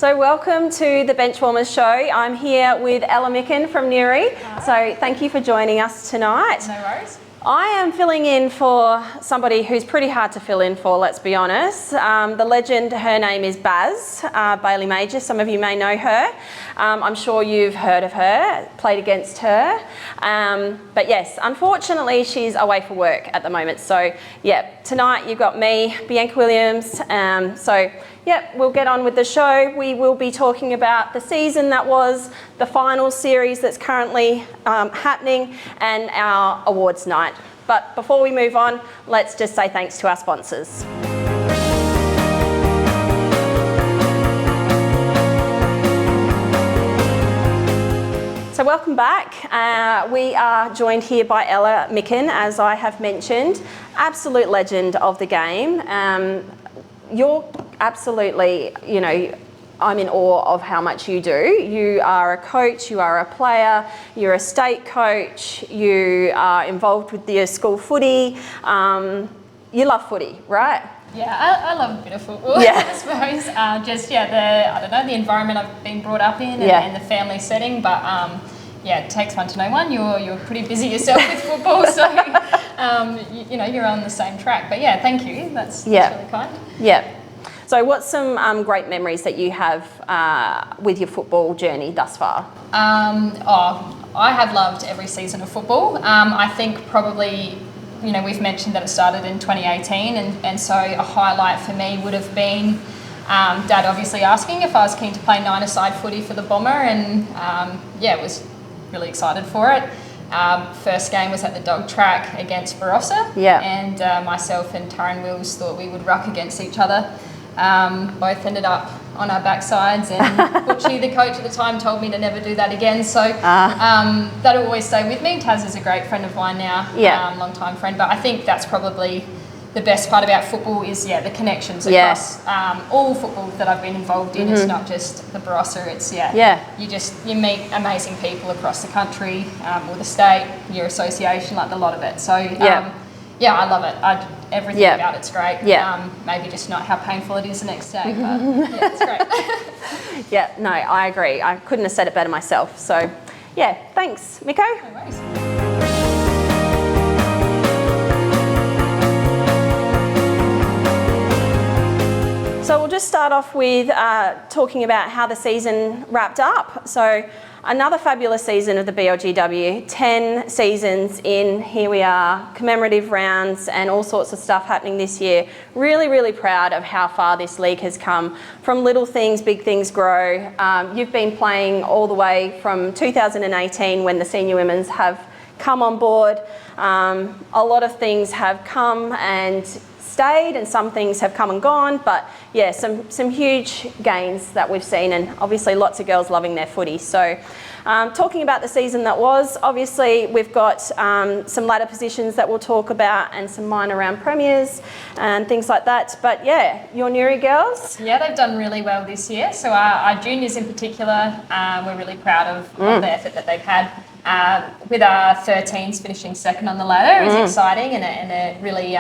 So welcome to the Benchwarmers show. I'm here with Ella Micken from Newry. So thank you for joining us tonight. No worries. I am filling in for somebody who's pretty hard to fill in for, let's be honest. The legend, her name is Baz, Bailey Major. Some of you may know her. I'm sure you've heard of her, played against her. But yes, unfortunately, she's away for work at the moment. So yeah, tonight you've got me, Bianca Williams. We'll get on with the show. We will be talking about the season that was, the final series that's currently happening, and our awards night. But before we move on, let's just say thanks to our sponsors. So welcome back. We are joined here by Ella Micken, as I have mentioned, absolute legend of the game. You're absolutely, I'm in awe of how much you do. You are a coach, you are a player, you're a state coach, you are involved with the school footy. You love footy, right? Yeah, I love a bit of football, yeah. I suppose. The environment I've been brought up in and the family setting, but it takes one to know one. You're pretty busy yourself with football, so you're on the same track. But yeah, thank you. That's really kind. Yeah. So what's some great memories that you have with your football journey thus far? I have loved every season of football. I think probably, we've mentioned that it started in 2018, and so a highlight for me would have been Dad obviously asking if I was keen to play nine-a-side footy for the Bomber, and was really excited for it. First game was at the dog track against Barossa, and myself and Taryn Wills thought we would ruck against each other. Both ended up on our backsides, and Butchie, the coach at the time, told me to never do that again. So that'll always stay with me. Taz is a great friend of mine now, long-time friend. But I think that's probably the best part about football is the connections across all football that I've been involved in. It's not just the Barossa. It's you meet amazing people across the country or the state, your association, like a lot of it. So I love it. Everything about it's great. Maybe just not how painful it is the next day, but it's great. No, I agree. I couldn't have said it better myself. So thanks, Miko. No worries. So we'll just start off with talking about how the season wrapped up. So another fabulous season of the BLGW, 10 seasons in, here we are, commemorative rounds and all sorts of stuff happening this year. Really, really proud of how far this league has come. From little things, big things grow. You've been playing all the way from 2018 when the senior women's have come on board. A lot of things have come and stayed, and some things have come and gone, but some huge gains that we've seen, and obviously lots of girls loving their footy. So talking about the season that was, obviously we've got some ladder positions that we'll talk about and some minor round premiers and things like that. But your Newry girls? Yeah, they've done really well this year. So our juniors in particular, we're really proud of the effort that they've had. With our 13s finishing second on the ladder is exciting, and a really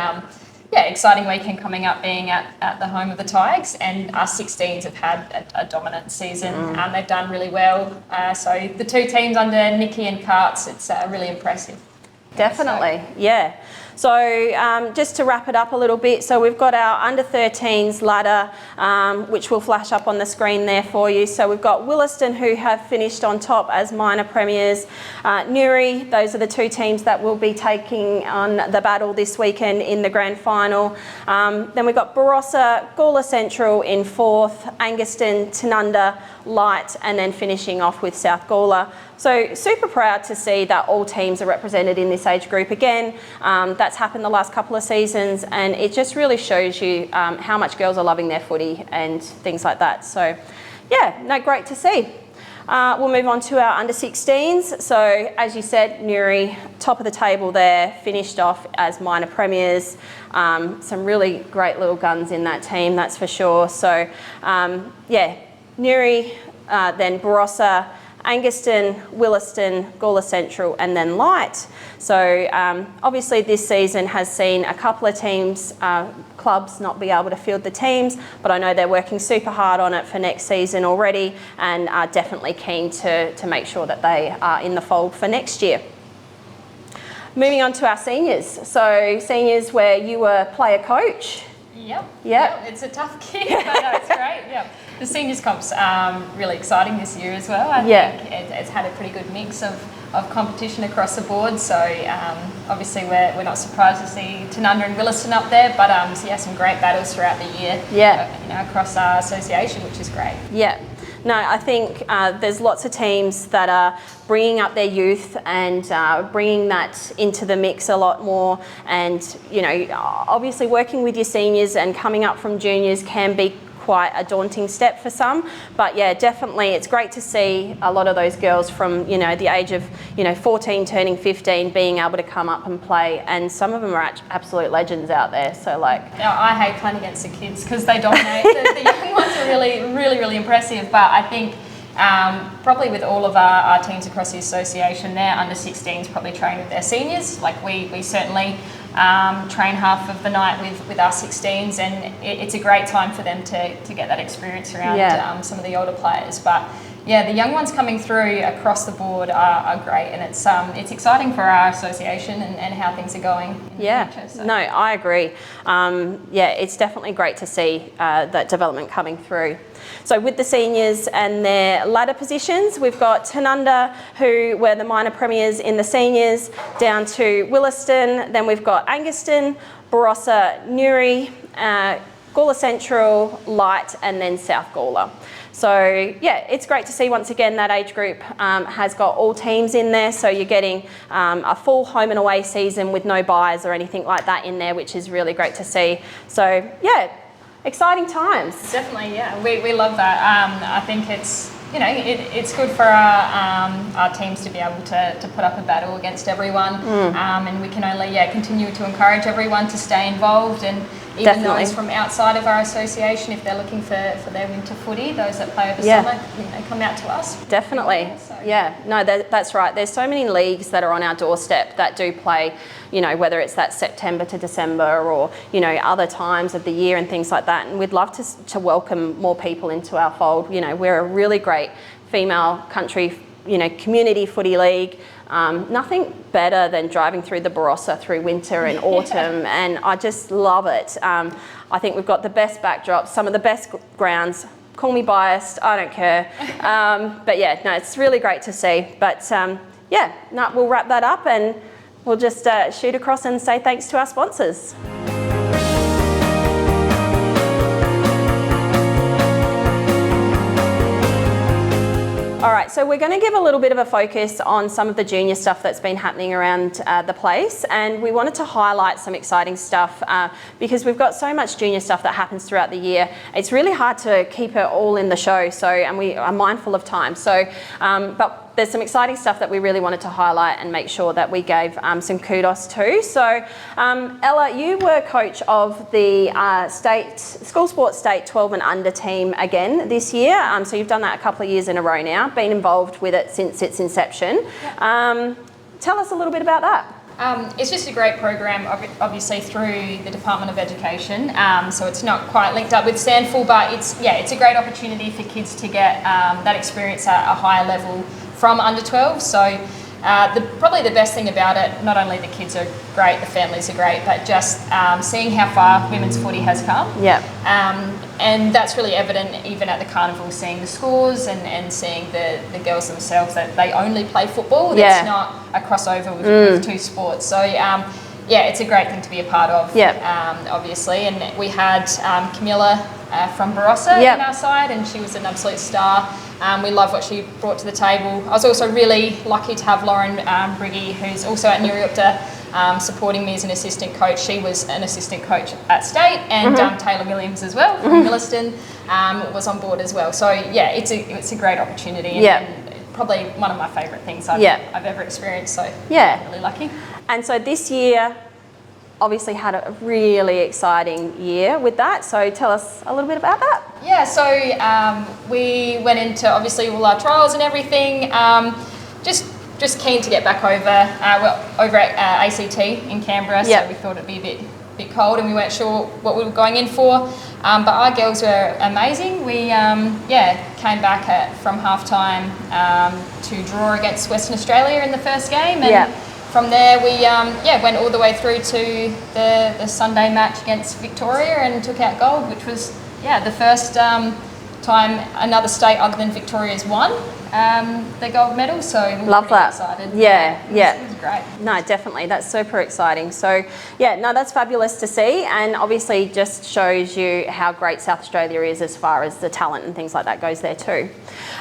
exciting weekend coming up, being at the home of the Tigers, and our 16s have had a dominant season. They've done really well. So the two teams under Nikki and Karts, it's really impressive. Definitely, So just to wrap it up a little bit, so we've got our under 13s ladder, which will flash up on the screen there for you. So we've got Williston, who have finished on top as minor premiers. Newry, those are the two teams that will be taking on the battle this weekend in the grand final. Then we've got Barossa, Gawler Central in fourth, Anguston, Tanunda, Light, and then finishing off with South Gawler. So super proud to see that all teams are represented in this age group again. That's happened the last couple of seasons, and it just really shows you how much girls are loving their footy and things like that. So great to see. We'll move on to our under 16s. So as you said, Newry, top of the table there, finished off as minor premiers. Some really great little guns in that team, that's for sure. So Newry, then Barossa, Anguston, Williston, Gawler Central and then Light. So obviously this season has seen a couple of teams, clubs not be able to field the teams, but I know they're working super hard on it for next season already and are definitely keen to make sure that they are in the fold for next year. Moving on to our seniors. So seniors where you were player coach. Yep. It's a tough gig, but no, it's great. Yep. The seniors comp's really exciting this year as well. I think it's had a pretty good mix of competition across the board. So obviously we're not surprised to see Tanunda and Williston up there, but some great battles throughout the year. Across our association, which is great. Yeah. No, I think there's lots of teams that are bringing up their youth and bringing that into the mix a lot more. And, obviously working with your seniors and coming up from juniors can be quite a daunting step for some. But yeah, definitely it's great to see a lot of those girls from, the age of, 14 turning 15 being able to come up and play. And some of them are absolute legends out there. So I hate playing against the kids because they dominate. The young ones are really impressive. But I think probably with all of our teams across the association, their under 16s probably train with their seniors. We certainly train half of the night with our 16s, and it's a great time for them to get that experience around some of the older players. But yeah, the young ones coming through across the board are great, and it's exciting for our association and how things are going in the future. So. No, I agree. It's definitely great to see that development coming through. So with the seniors and their ladder positions, we've got Tanunda, who were the minor premiers in the seniors, down to Williston. Then we've got Anguston, Barossa, Newry, Gawler Central, Light, and then South Gawler. So yeah, it's great to see once again that age group has got all teams in there. So you're getting a full home and away season with no buys or anything like that in there, which is really great to see. So yeah, exciting times. Definitely, yeah. We love that. I think it's it's good for our teams to be able to put up a battle against everyone, and we can only continue to encourage everyone to stay involved, and even those from outside of our association, if they're looking for their winter footy, those that play over summer, come out to us. Definitely, No, that's right. There's so many leagues that are on our doorstep that do play, whether it's that September to December or, other times of the year and things like that. And we'd love to welcome more people into our fold. We're a really great female country, community footy league. Nothing better than driving through the Barossa through winter and autumn, and I just love it. I think we've got the best backdrops, some of the best grounds. Call me biased, I don't care. But yeah, no, it's really great to see. But we'll wrap that up and we'll just shoot across and say thanks to our sponsors. All right, so we're going to give a little bit of a focus on some of the junior stuff that's been happening around the place, and we wanted to highlight some exciting stuff because we've got so much junior stuff that happens throughout the year. It's really hard to keep it all in the show, and we are mindful of time. So, but there's some exciting stuff that we really wanted to highlight and make sure that we gave some kudos to. So, Ella, you were coach of the School Sports State 12 and under team again this year. So you've done that a couple of years in a row now, been involved with it since its inception. Yep. Tell us a little bit about that. It's just a great program, obviously through the Department of Education. So it's not quite linked up with Sandful, but it's a great opportunity for kids to get that experience at a higher level from under 12. So probably the best thing about it, not only the kids are great, the families are great, but just seeing how far women's footy has come. Yeah. And that's really evident even at the carnival, seeing the scores and seeing the girls themselves, that they only play football. It's not a crossover with two sports. So it's a great thing to be a part of, obviously. And we had Camilla from Barossa on our side, and she was an absolute star. We love what she brought to the table. I was also really lucky to have Lauren Briggy, who's also at Newryupta, supporting me as an assistant coach. She was an assistant coach at State, and Taylor Williams as well from Williston was on board as well. So it's a great opportunity, and probably one of my favourite things I've ever experienced. So really lucky. And so this year, obviously had a really exciting year with that. So tell us a little bit about that. Yeah, so we went into obviously all our trials and everything. Just keen to get back over at ACT in Canberra. Yep. So we thought it'd be a bit cold, and we weren't sure what we were going in for. But our girls were amazing. We came back from halftime to draw against Western Australia in the first game, and from there we went all the way through to the Sunday match against Victoria and took out gold, which was the first time another state other than Victoria's won the gold medal. So we love were that. excited. It was great. No, definitely. That's super exciting. So, that's fabulous to see, and obviously just shows you how great South Australia is as far as the talent and things like that goes there too.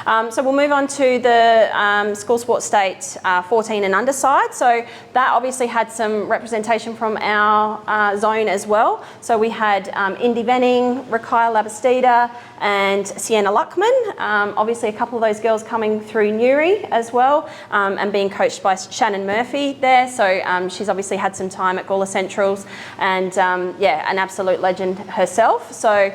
So we'll move on to the School Sports State 14 and under side. So that obviously had some representation from our zone as well. So we had Indy Venning, Rakaya Labastida and Sienna Luckman. Obviously a couple of those girls coming through Newry as well, and being coached by Shannon Murphy there. So she's obviously had some time at Gawler Centrals, and an absolute legend herself. So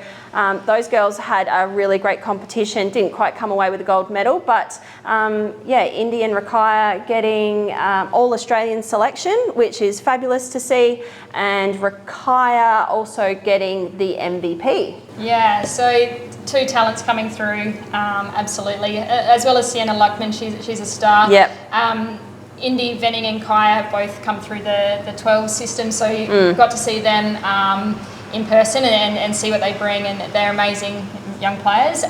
those girls had a really great competition, didn't quite come away with a gold medal, but Indy and Rakaya getting all-Australian selection, which is fabulous to see, and Rakaya also getting the MVP. Yeah, so two talents coming through, absolutely, as well as Sienna Luckman, she's a star. Yep. Indy, Venning and Kaya both come through the 12 system, so you got to see them in person and see what they bring, and they're amazing young players.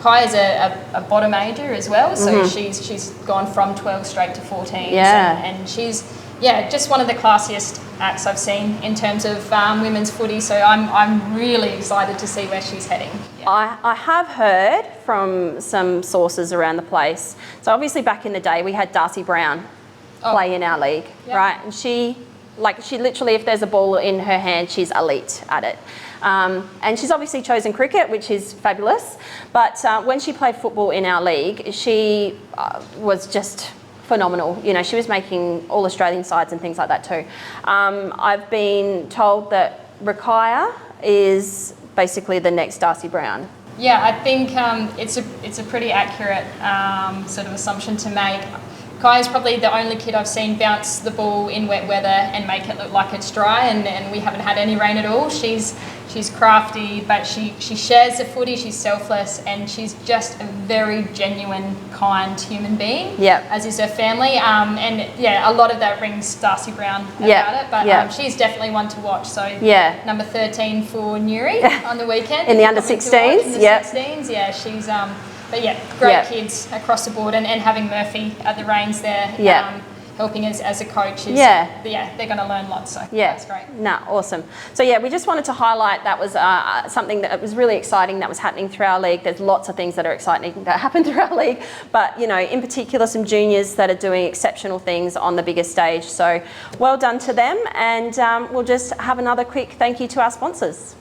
Kaya's a bottom ager as well, so she's gone from 12 straight to 14s, and she's just one of the classiest acts I've seen in terms of women's footy, so I'm really excited to see where she's heading. I have heard from some sources around the place, so obviously back in the day we had Darcy Brown play in our league, right? And she literally, if there's a ball in her hand, she's elite at it. And she's obviously chosen cricket, which is fabulous, but when she played football in our league, she was just phenomenal. You know, she was making all Australian sides and things like that too. I've been told that Rakaya is basically the next Darcy Brown. Yeah, I think it's a pretty accurate sort of assumption to make. Kaya's probably the only kid I've seen bounce the ball in wet weather and make it look like it's dry, and we haven't had any rain at all. She's crafty, but she shares the footy, she's selfless, and she's just a very genuine, kind human being, as is her family. A lot of that rings Darcy Brown about it, but she's definitely one to watch. So number 13 for Newry on the weekend. In the under 16s, she's... great kids across the board, and having Murphy at the reins there, helping us as a coach is, they're going to learn lots. So that's great. No, awesome. So we just wanted to highlight that was something that was really exciting that was happening through our league. There's lots of things that are exciting that happen through our league, but in particular some juniors that are doing exceptional things on the bigger stage. So well done to them, and we'll just have another quick thank you to our sponsors.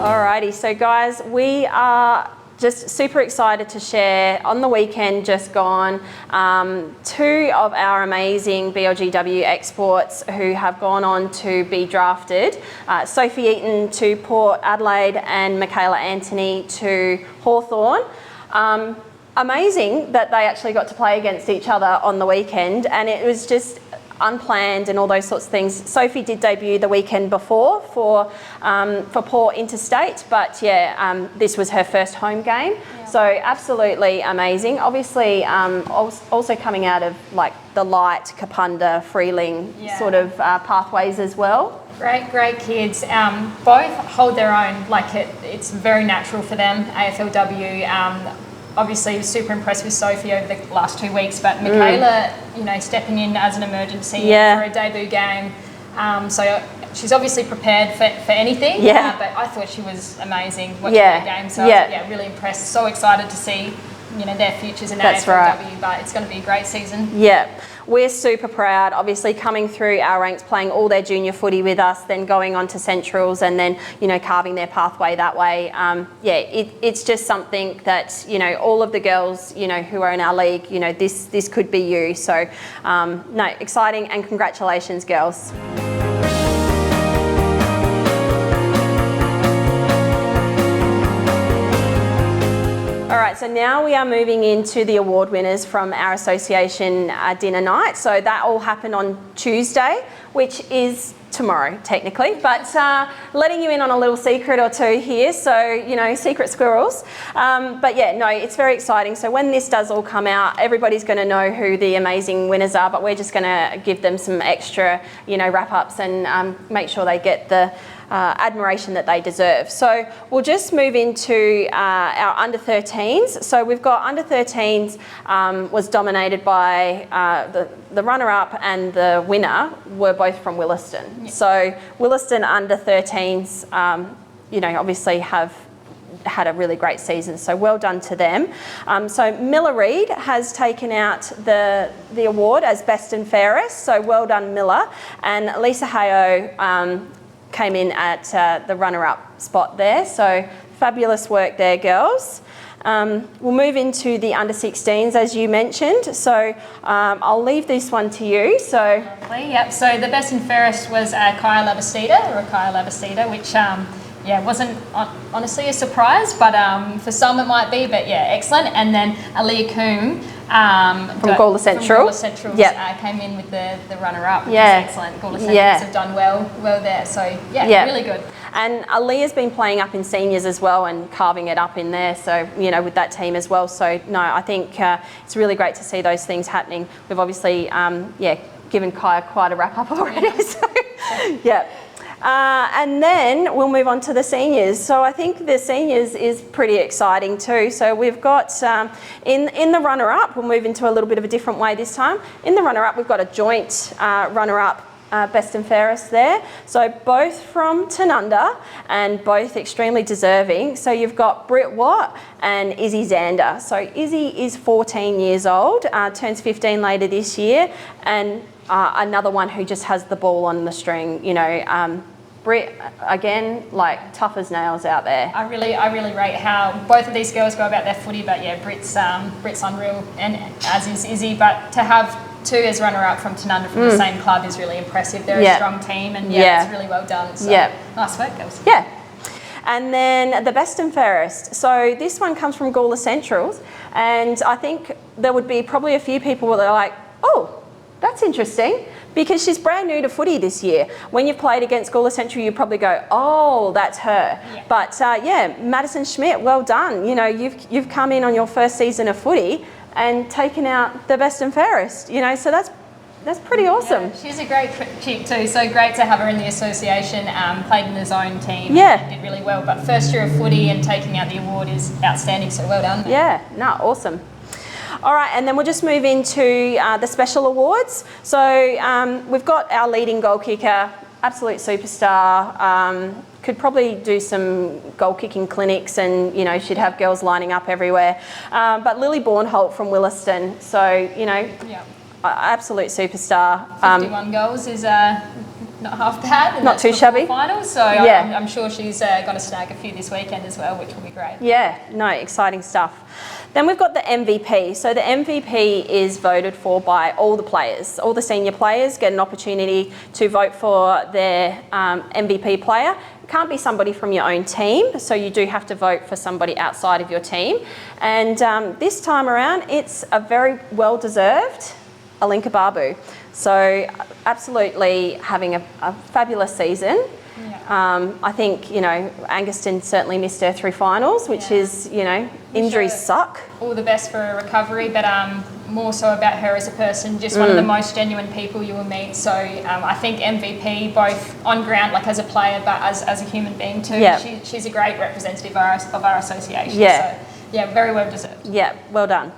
Alrighty, so guys, we are just super excited to share on the weekend just gone, two of our amazing BLGW exports who have gone on to be drafted. Sophie Eaton to Port Adelaide and Michaela Anthony to Hawthorn. Amazing that they actually got to play against each other on the weekend, and it was just unplanned and all those sorts of things. Sophie did debut the weekend before for Port Interstate, but this was her first home game. So absolutely amazing. Obviously also coming out of like the light Kapunda, Freeling sort of pathways as well. Great kids. Both hold their own. Like it's very natural for them. AFLW. Obviously super impressed with Sophie over the last 2 weeks, but Michaela, stepping in as an emergency for a debut game. So she's obviously prepared for anything, but I thought she was amazing watching her game. So I was really impressed. So excited to see, their futures in AFLW, but it's going to be a great season. Yeah. we're super proud, obviously coming through our ranks, playing all their junior footy with us, then going on to Centrals and then, you know, carving their pathway that way. It's just something that, you know, all of the girls, you know, who are in our league, you know, this could be you. So, no, exciting, and congratulations, girls. All right, so now we are moving into the award winners from our association dinner night. So that all happened on Tuesday, which is tomorrow technically, but letting you in on a little secret or two here, so, you know, secret squirrels. But yeah, no, it's very exciting. So when this does all come out, everybody's going to know who the amazing winners are, but we're just going to give them some extra, you know, wrap-ups and make sure they get the admiration that they deserve. So we'll just move into our under 13s. So we've got under 13s was dominated by the runner-up and the winner were both from Williston. Yep. So Williston under 13s, you know, obviously have had a really great season, so well done to them. So Miller Reid has taken out the award as best and fairest, so well done Miller, and Lisa Hayo came in at the runner-up spot there, so fabulous work there, girls. We'll move into the under 16s, as you mentioned, so I'll leave this one to you. So, yep. So the best and fairest was Kaya Lavasita, which wasn't honestly a surprise, but for some it might be, but yeah, excellent. And then Aaliyah Coombe from Gawler Central, came in with the runner-up, which is excellent. Gawler Centrals have done well there, so really good. And Aaliyah's been playing up in seniors as well and carving it up in there, so, you know, with that team as well. So, no, I think it's really great to see those things happening. We've obviously, given Kaya quite a wrap-up already, so, yeah. And then we'll move on to the seniors. So I think the seniors is pretty exciting too. So we've got, in the runner-up, we'll move into a little bit of a different way this time. In the runner-up, we've got a joint runner-up best and fairest there. So both from Tanunda and both extremely deserving. So you've got Britt Watt and Izzy Zander. So Izzy is 14 years old, turns 15 later this year, and another one who just has the ball on the string, you know. Britt, again, like tough as nails out there. I really rate how both of these girls go about their footy, but yeah, Britt's unreal, and as is Izzy. But to have two as runner-up from Tanunda from the same club is really impressive. They're a strong team, and it's really well done. So nice work, girls. Yeah. And then the best and fairest. So this one comes from Gawler Centrals, and I think there would be probably a few people that are like, oh, that's interesting, because she's brand new to footy this year. When you've played against Gawler Central, you probably go, oh, that's her. Yeah. But Madison Schmidt, well done. You know, you've come in on your first season of footy and taken out the best and fairest. You know, so that's pretty awesome. Yeah, she's a great chick too. So great to have her in the association. Played in the zone team. Yeah, did really well. But first year of footy and taking out the award is outstanding. So well done. Yeah, no, awesome. All right, and then we'll just move into the special awards. So we've got our leading goal kicker, absolute superstar. Could probably do some goal kicking clinics, and you know, she'd have girls lining up everywhere. But Lily Bornholt from Williston, so you know, absolute superstar. 51 goals is not half bad. Not too shabby. Finals, so I'm sure she's got to snag a few this weekend as well, which will be great. Yeah, no, exciting stuff. Then we've got the MVP. So the MVP is voted for by all the players. All the senior players get an opportunity to vote for their MVP player. It can't be somebody from your own team, so you do have to vote for somebody outside of your team. And this time around, it's a very well-deserved Alinka Babu. So absolutely having a fabulous season. Yeah. I think, you know, Anguston certainly missed her through finals, which is, you know, injuries suck. All the best for her recovery, but more so about her as a person, just one of the most genuine people you will meet. So I think MVP, both on ground, like as a player, but as a human being too. Yeah. She's a great representative of our association. Yeah. So, yeah, very well deserved. Yeah, well done.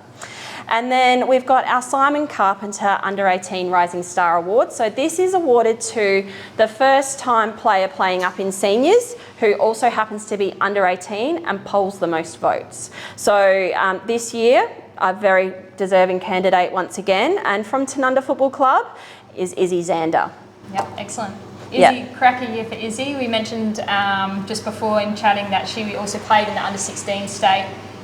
And then we've got our Simon Carpenter Under 18 Rising Star Award. So this is awarded to the first time player playing up in seniors who also happens to be under 18 and polls the most votes. So this year, a very deserving candidate once again. And from Tanunda Football Club is Izzy Zander. Yep, excellent. Izzy, Yep. cracker year for Izzy. We mentioned just before in chatting that she also played in the under-16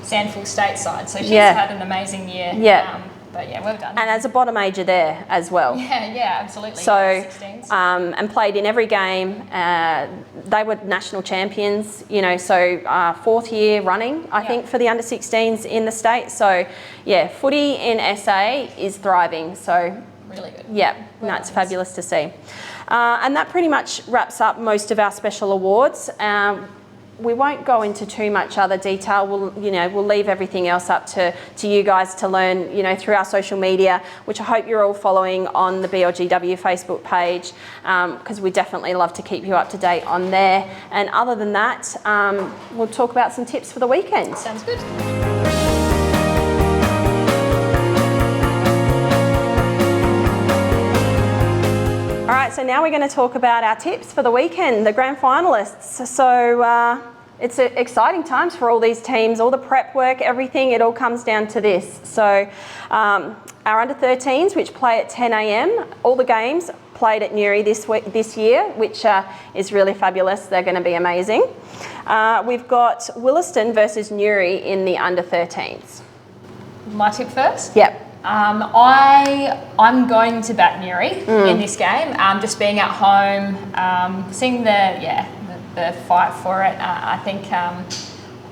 Sandful state side, so she's had an amazing year. Yeah. But yeah, well done. And as a bottom major there as well. Yeah, absolutely. So, 16s. and played in every game. They were national champions, you know, so 4th year running, I think, for the under-16s in the state. So, yeah, footy in SA is thriving. So, really good. Yeah, that's fabulous to see. And that pretty much wraps up most of our special awards. We won't go into too much other detail. We'll leave everything else up to you guys to learn, you know, through our social media, which I hope you're all following on the BLGW Facebook page, because we definitely love to keep you up to date on there. And other than that, we'll talk about some tips for the weekend. Sounds good. All right, so now we're going to talk about our tips for the weekend, the grand finalists. So it's exciting times for all these teams, all the prep work, everything, it all comes down to this. So our under-13s, which play at 10 a.m, all the games played at Newry this year, which is really fabulous. They're going to be amazing. We've got Williston versus Newry in the under-13s. My tip first? Yep. I'm going to back Newry in this game. Just being at home, seeing the fight for it. I think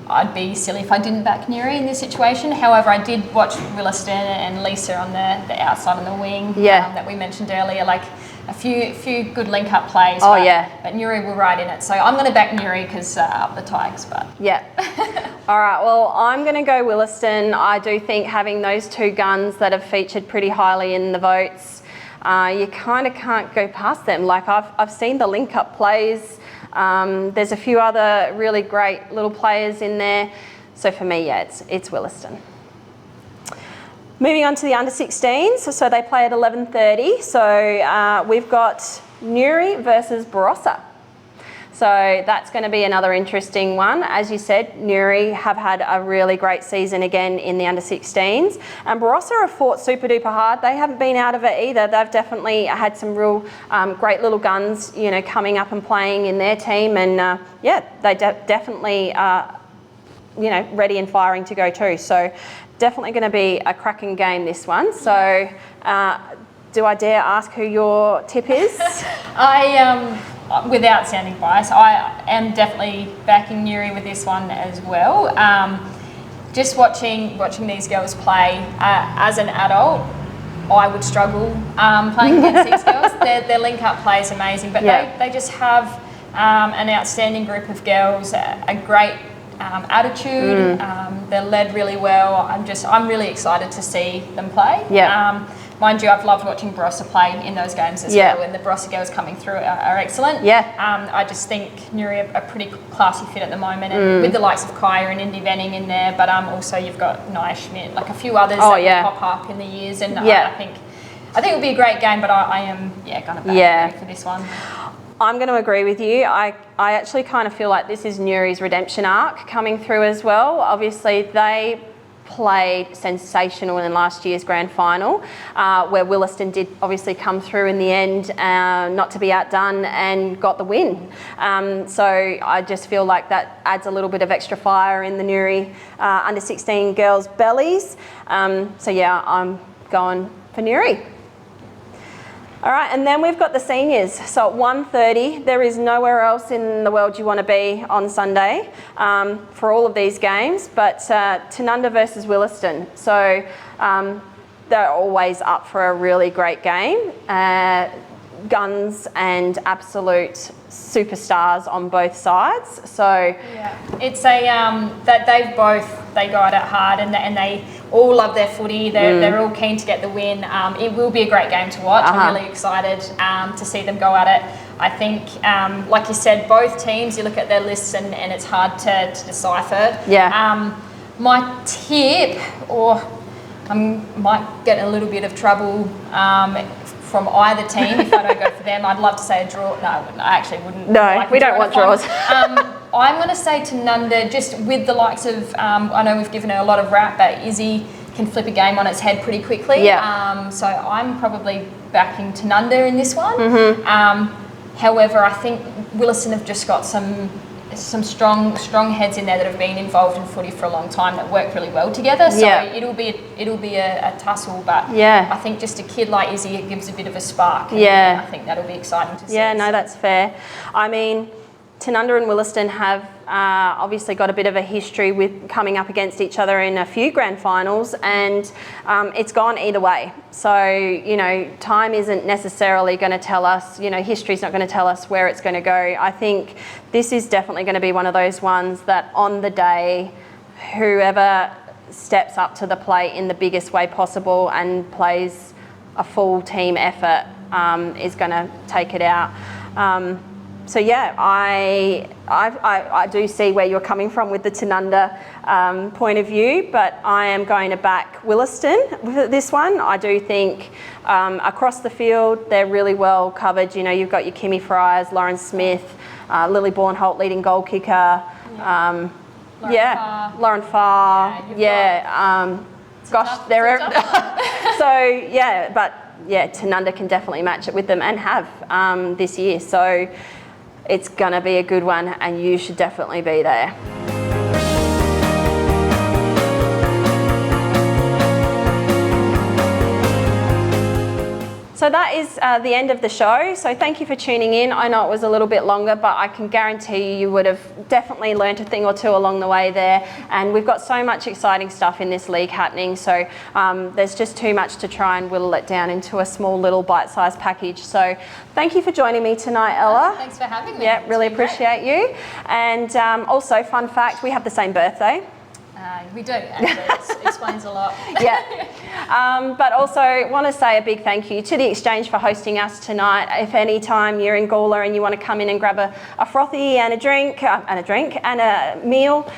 I'd be silly if I didn't back Newry in this situation. However, I did watch Williston and Lisa on the outside on the wing that we mentioned earlier. Like a few good link-up plays. But Newry were right in it. So I'm going to back Newry because up the Tigers. But yeah. All right, well, I'm going to go Williston. I do think having those two guns that have featured pretty highly in the votes, you kind of can't go past them. Like I've seen the link-up plays. There's a few other really great little players in there. So for me, yeah, it's Williston. Moving on to the under-16s, so they play at 11:30. So we've got Newry versus Barossa. So that's going to be another interesting one. As you said, Newry have had a really great season again in the under-16s. And Barossa have fought super duper hard. They haven't been out of it either. They've definitely had some real great little guns, you know, coming up and playing in their team. And they definitely are, you know, ready and firing to go too. So definitely going to be a cracking game, this one. So do I dare ask who your tip is? Without sounding biased, I am definitely backing Newry with this one as well. Just watching these girls play as an adult, I would struggle playing against these girls. Their link-up play is amazing, but they just have an outstanding group of girls, a great attitude. They're led really well. I'm really excited to see them play. Mind you, I've loved watching Barossa play in those games as well, and the Barossa girls coming through are excellent. I just think Newry are a pretty classy fit at the moment, and with the likes of Kaya and Indy Venning in there, but also you've got Nia Schmidt, like a few others that will pop up in the years, and I think it'll be a great game, but I am going to back Newry for this one. I'm going to agree with you. I actually kind of feel like this is Newry's redemption arc coming through as well. Obviously, they played sensational in last year's grand final, where Williston did obviously come through in the end, not to be outdone, and got the win. So I just feel like that adds a little bit of extra fire in the Newry under-16 girls' bellies. So yeah, I'm going for Newry. All right, and then we've got the seniors. So at 1:30, there is nowhere else in the world you want to be on Sunday for all of these games, but Tanunda versus Williston. So they're always up for a really great game. Guns and absolute superstars on both sides. So it's that they go at it hard, and they all love their footy. They're all keen to get the win. It will be a great game to watch. I'm really excited to see them go at it. I think, like you said, both teams, you look at their lists and it's hard to decipher. My tip, or I might get in a little bit of trouble from either team if I don't go for them. I'd love to say a draw. No, I actually wouldn't. No, we don't want draws. I'm going to say Tanunda, just with the likes of, I know we've given her a lot of rap, but Izzy can flip a game on its head pretty quickly. Yeah. So I'm probably backing Tanunda in this one. Mm-hmm. However, I think Williston have just got some strong heads in there that have been involved in footy for a long time that work really well together. So it'll be a tussle, but I think just a kid like Izzy, it gives a bit of a spark. And I think that'll be exciting to see. Yeah, no, that's fair. I mean, Tanunda and Williston have obviously got a bit of a history with coming up against each other in a few grand finals, and it's gone either way. So, you know, time isn't necessarily going to tell us, you know, history's not going to tell us where it's going to go. I think this is definitely going to be one of those ones that on the day, whoever steps up to the plate in the biggest way possible and plays a full team effort is going to take it out. So yeah, I do see where you're coming from with the Tanunda point of view, but I am going to back Williston with this one. I do think across the field they're really well covered. You know, you've got your Kimmy Fryers, Lauren Smith, Lily Bornholt leading goal kicker. Lauren Farr. Gosh, they're so yeah, but yeah, Tanunda can definitely match it with them and have this year. So it's gonna be a good one, and you should definitely be there. So that is the end of the show. So thank you for tuning in. I know it was a little bit longer, but I can guarantee you would have definitely learnt a thing or two along the way there. And we've got so much exciting stuff in this league happening. So there's just too much to try and whittle it down into a small little bite-sized package. So thank you for joining me tonight, Ella. Thanks for having me. Yeah, really appreciate you. And also, fun fact, we have the same birthday. We do, actually. It explains a lot. Yeah. But also want to say a big thank you to the Exchange for hosting us tonight. If any time you're in Gawler and you want to come in and grab a frothy and a drink and a meal,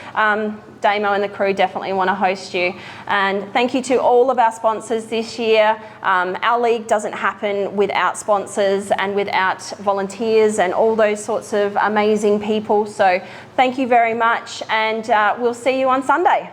Damo and the crew definitely want to host you. And thank you to all of our sponsors this year. Our league doesn't happen without sponsors and without volunteers and all those sorts of amazing people. So thank you very much, and we'll see you on Sunday.